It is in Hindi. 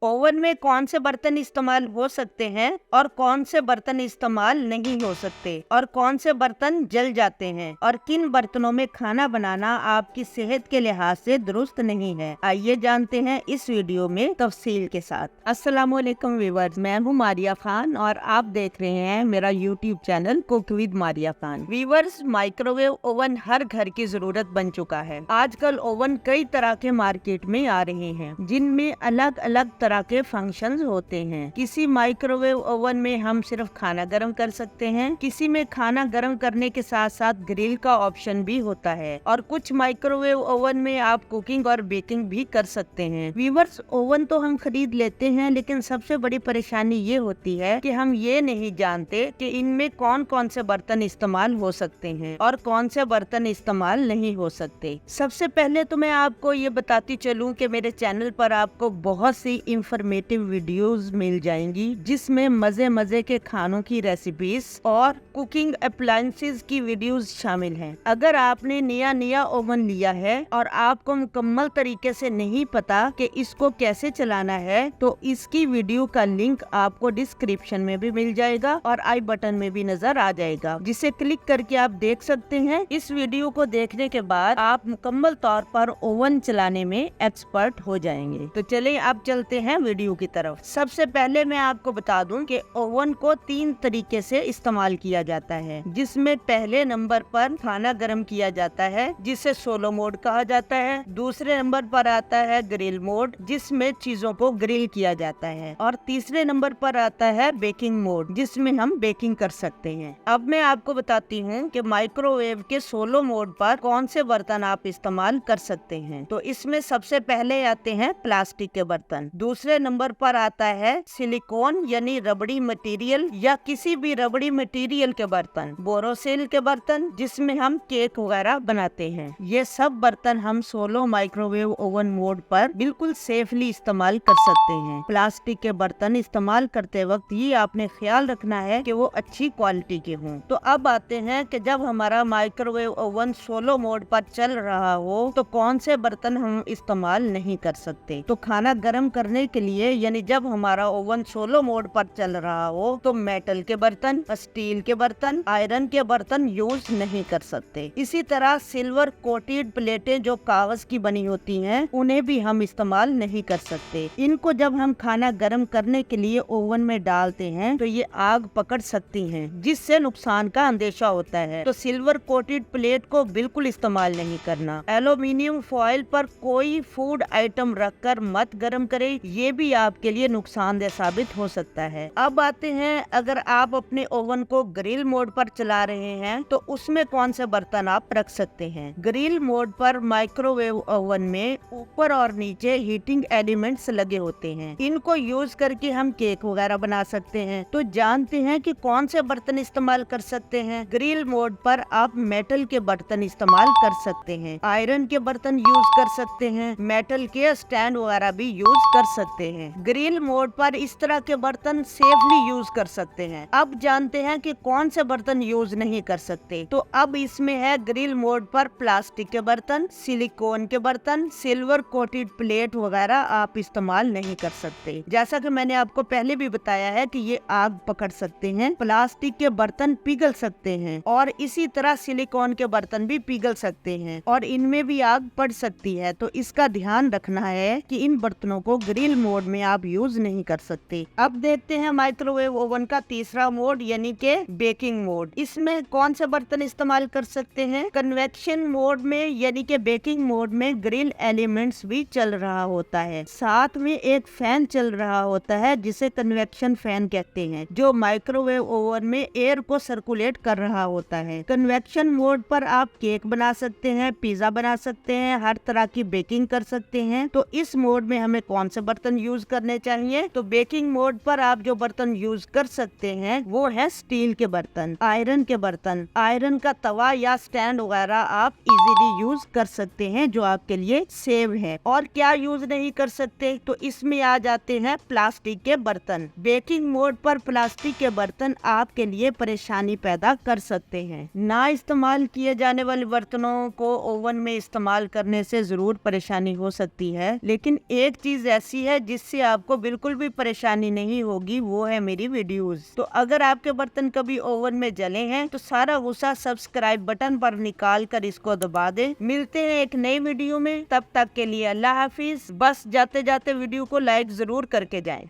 ओवन में कौन से बर्तन इस्तेमाल हो सकते हैं और कौन से बर्तन इस्तेमाल नहीं हो सकते और कौन से बर्तन जल जाते हैं और किन बर्तनों में खाना बनाना आपकी सेहत के लिहाज से दुरुस्त नहीं है। आइए जानते हैं इस वीडियो में तफसील के साथ। अस्सलाम वालेकुम व्यूअर्स, मैं हूं मारिया खान और आप देख रहे हैं मेरा YouTube channel cook with Maria Khan. Viewers, microwave oven हर घर की जरूरत बन चुका है। आजकल ओवन कई तरह के मार्केट में आ रहे हैं जिनमें अलग अलग तरह के फंक्शंस होते हैं। किसी माइक्रोवेव ओवन में हम सिर्फ खाना गर्म कर सकते हैं, किसी में खाना गर्म करने के साथ साथ ग्रिल का ऑप्शन भी होता है और कुछ माइक्रोवेव ओवन में आप कुकिंग और बेकिंग भी कर सकते हैं। व्यूअर्स, ओवन तो हम खरीद लेते हैं लेकिन सबसे बड़ी परेशानी ये होती है कि हम ये नहीं जानते कि इनमें कौन कौन से बर्तन इस्तेमाल हो सकते हैं और कौन से बर्तन इस्तेमाल नहीं हो सकते। सबसे पहले तो मैं आपको ये बताती चलूं कि मेरे चैनल पर आपको बहुत सी इंफॉर्मेटिव वीडियोस मिल जाएंगी जिसमें मजे मजे के खानों की रेसिपीज और कुकिंग अप्लायंसेस की वीडियोस शामिल हैं। अगर आपने नया ओवन लिया है और आपको मुकम्मल तरीके से नहीं पता कि इसको कैसे चलाना है तो इसकी वीडियो का लिंक आपको डिस्क्रिप्शन में भी मिल जाएगा और आई बटन में भी नजर आ जाएगा, जिसे क्लिक करके आप देख सकते हैं। इस वीडियो को देखने के बाद आप मुकम्मल तौर पर ओवन चलाने में एक्सपर्ट हो जाएंगे। तो चलिए अब चलते हैं वीडियो की तरफ। सबसे पहले मैं आपको बता दूं कि ओवन को 3 तरीके से इस्तेमाल किया जाता है, जिसमें पहले नंबर पर खाना गर्म किया जाता है जिसे सोलो मोड कहा जाता है। दूसरे नंबर पर आता है ग्रिल मोड जिसमें चीजों को ग्रिल किया जाता है और तीसरे नंबर पर आता है बेकिंग मोड जिसमें हम बेकिंग कर सकते हैं। अब मैं आपको बताती हूँ कि माइक्रोवेव के सोलो मोड पर कौन से बर्तन आप इस्तेमाल कर सकते हैं। तो इसमें सबसे पहले आते हैं प्लास्टिक के बर्तन, दूसरे नंबर पर आता है सिलिकॉन यानी रबड़ी मटेरियल या किसी भी रबड़ी मटेरियल के बर्तन, बोरोसिल के बर्तन जिसमें हम केक वगैरह बनाते हैं। ये सब बर्तन हम सोलो माइक्रोवेव ओवन मोड पर बिल्कुल सेफली इस्तेमाल कर सकते हैं। प्लास्टिक के बर्तन इस्तेमाल करते वक्त ये आपने ख्याल रखना है कि वो अच्छी क्वालिटी के हों। तो अब आते हैं कि जब हमारा माइक्रोवेव ओवन सोलो मोड पर चल रहा हो तो कौन से बर्तन हम इस्तेमाल नहीं कर सकते। तो खाना गर्म करने के लिए यानी जब हमारा ओवन सोलो मोड पर चल रहा हो तो मेटल के बर्तन, स्टील के बर्तन, आयरन के बर्तन यूज नहीं कर सकते। इसी तरह सिल्वर कोटेड प्लेटें जो कागज की बनी होती हैं उन्हें भी हम इस्तेमाल नहीं कर सकते। इनको जब हम खाना गर्म करने के लिए ओवन में डालते हैं तो ये आग पकड़ सकती हैं जिससे नुकसान का अंदेशा होता है। तो सिल्वर कोटेड प्लेट को बिल्कुल इस्तेमाल नहीं करना। एल्यूमिनियम फॉइल पर कोई फूड आइटम रखकर मत गर्म करें, ये भी आपके लिए नुकसानदेह साबित हो सकता है। अब आते हैं, अगर आप अपने ओवन को ग्रिल मोड पर चला रहे हैं तो उसमें कौन से बर्तन आप रख सकते हैं। ग्रिल मोड पर माइक्रोवेव ओवन में ऊपर और नीचे हीटिंग एलिमेंट्स लगे होते हैं, इनको यूज करके हम केक वगैरह बना सकते हैं। तो जानते हैं कि कौन से बर्तन इस्तेमाल कर सकते हैं। ग्रिल मोड पर आप मेटल के बर्तन इस्तेमाल कर सकते हैं, आयरन के बर्तन यूज कर सकते हैं, मेटल के स्टैंड वगैरह भी यूज कर सकते हैं। ग्रिल मोड पर इस तरह के बर्तन सेफली यूज कर सकते हैं। अब जानते हैं कि कौन से बर्तन यूज नहीं कर सकते। तो अब इसमें है ग्रिल मोड पर प्लास्टिक के बर्तन, सिलिकॉन के बर्तन, सिल्वर कोटेड प्लेट वगैरह आप इस्तेमाल नहीं कर सकते। जैसा कि मैंने आपको पहले भी बताया है कि ये आग पकड़ सकते हैं, प्लास्टिक के बर्तन पिघल सकते हैं और इसी तरह सिलिकॉन के बर्तन भी पिघल सकते हैं और इनमें भी आग पड़ सकती है। तो इसका ध्यान रखना है कि इन बर्तनों को ग्रिल मोड में आप यूज नहीं कर सकते। अब देखते हैं माइक्रोवेव ओवन का तीसरा मोड यानी के बेकिंग मोड। इसमें कौन से बर्तन इस्तेमाल कर सकते हैं। कन्वेक्शन मोड में यानी के बेकिंग मोड में ग्रिल एलिमेंट्स भी चल रहा होता है, साथ में एक फैन चल रहा होता है जिसे कन्वेक्शन फैन कहते हैं, जो माइक्रोवेव ओवन में एयर को सर्कुलेट कर रहा होता है। कन्वेक्शन मोड पर आप केक बना सकते हैं, पिज्जा बना सकते हैं, हर तरह की बेकिंग कर सकते हैं। तो इस मोड में हमें कौन से बर्तन यूज करने चाहिए। तो बेकिंग मोड पर आप जो बर्तन यूज कर सकते हैं वो है स्टील के बर्तन, आयरन के बर्तन, आयरन का तवा या स्टैंड वगैरह आप इजीली यूज कर सकते हैं जो आपके लिए सेव है। और क्या यूज नहीं कर सकते, तो इसमें आ जाते हैं प्लास्टिक के बर्तन। बेकिंग मोड पर प्लास्टिक के बर्तन आपके लिए परेशानी पैदा कर सकते हैं। ना इस्तेमाल किए जाने वाले बर्तनों को ओवन में इस्तेमाल करने से जरूर परेशानी हो सकती है, लेकिन एक चीज ऐसी है जिससे आपको बिल्कुल भी परेशानी नहीं होगी, वो है मेरी वीडियोस। तो अगर आपके बर्तन कभी ओवन में जले हैं तो सारा गुस्सा सब्सक्राइब बटन पर निकाल कर इसको दबा दे। मिलते हैं एक नई वीडियो में, तब तक के लिए अल्लाह हाफिज। बस जाते जाते वीडियो को लाइक जरूर करके जाएं।